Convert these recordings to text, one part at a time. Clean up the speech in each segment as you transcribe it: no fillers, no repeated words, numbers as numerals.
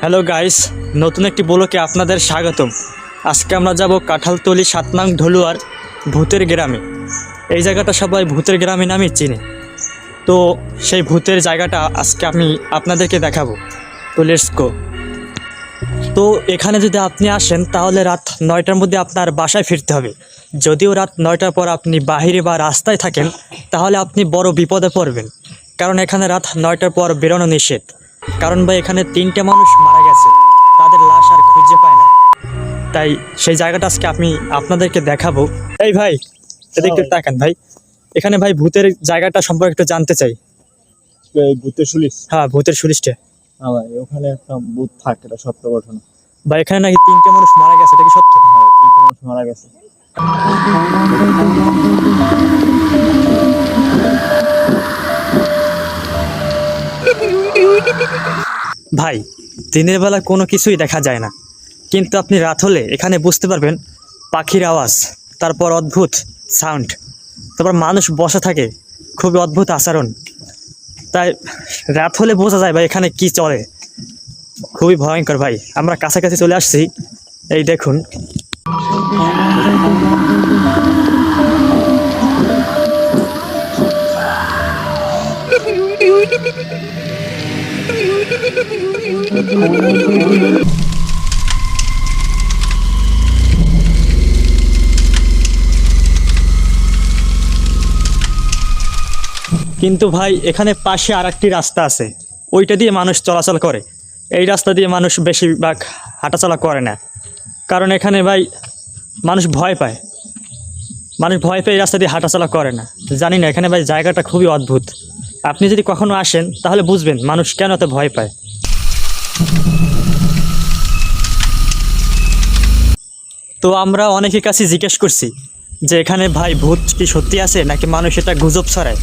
Hello guys, নতুন একটি ব্লগে আপনাদের স্বাগতম। আজকে আমরা যাব কাঁঠালতলি ৭ নং ঢলুয়ার ভূতের গ্রামে। এই জায়গাটা সবাই ভূতের গ্রামে নামে চিনে। তো সেই ভূতের জায়গাটা আজকে আমি আপনাদেরকে দেখাবো। তো লেটস গো। তো এখানে যদি আপনি আসেন তাহলে রাত ৯টার মধ্যে আপনার বাসায় ফিরতে হবে। যদিও রাত ৯টার পর আপনি বাহিরে বা রাস্তায় থাকেন তাহলে আপনি বড় বিপদে পড়বেন, কারণ এখানে রাত 9টার পর বেরোনো নিষেধ। কারণ ভাই এখানে 3টে মানুষ মারা গেছে, তাদের লাশ আর খুঁজে পায় না। তাই সেই জায়গাটা আজকে আমি আপনাদেরকে দেখাবো। এই ভাই এদিকে তাকান ভাই, এখানে ভাই ভূতের জায়গাটা সম্পর্কে একটু জানতে চাই। ভূতের সুলিশ। হ্যাঁ, ভূতের সুরিশটা। হ্যাঁ ভাই, ওখানে একটা ভূত থাকে, এটা সত্য ঘটনা। ভাই এখানে নাকি 3টে মানুষ মারা গেছে, এটা কি সত্য? হ্যাঁ, 3টে মানুষ মারা গেছে। ভাই দিনের বেলা কোনো কিছুই দেখা যায় না, কিন্তু আপনি রাত হলে এখানে বুঝতে পারবেন পাখির আওয়াজ, তারপর অদ্ভুত সাউন্ড, তারপর মানুষ বসে থাকে, খুবই অদ্ভুত আচরণ। তাই রাত হলে বোঝা যায় ভাই এখানে কি চলে। খুবই ভয়ঙ্কর ভাই। আমরা কাছাকাছি চলে আসছি, এই দেখুন। কিন্তু ভাই এখানে পাশে আরেকটি রাস্তা আছে, ওইটা দিয়ে মানুষ চলাচল করে। এই রাস্তা দিয়ে মানুষ বেশিরভাগ হাঁটাচলা করে না, কারণ এখানে ভাই মানুষ ভয় পায়। মানুষ ভয় পেয়ে এই রাস্তা দিয়ে হাঁটাচলা করে না। জানি না, এখানে ভাই জায়গাটা খুবই অদ্ভুত। আপনি যদি কখনো আসেন তাহলে বুঝবেন মানুষ কেন এত ভয় পায়। তো আমরা অনেকের কাছে জিজ্ঞেস করছি যে এখানে ভাই ভূত কি সত্যি আছে নাকি মানুষ এটা গুজব ছড়ায়।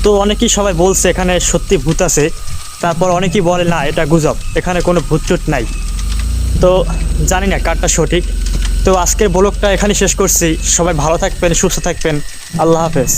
তো অনেকেই সবাই বলছে এখানে সত্যি ভূত আছে, তারপর অনেকেই বলে না এটা গুজব, এখানে কোনো ভূত টুত নাই। তো জানি না কারটা সঠিক। তো আজকের ব্লগটা এখানে শেষ করছি। সবাই ভালো থাকবেন, সুস্থ থাকবেন। আল্লাহ হাফেজ।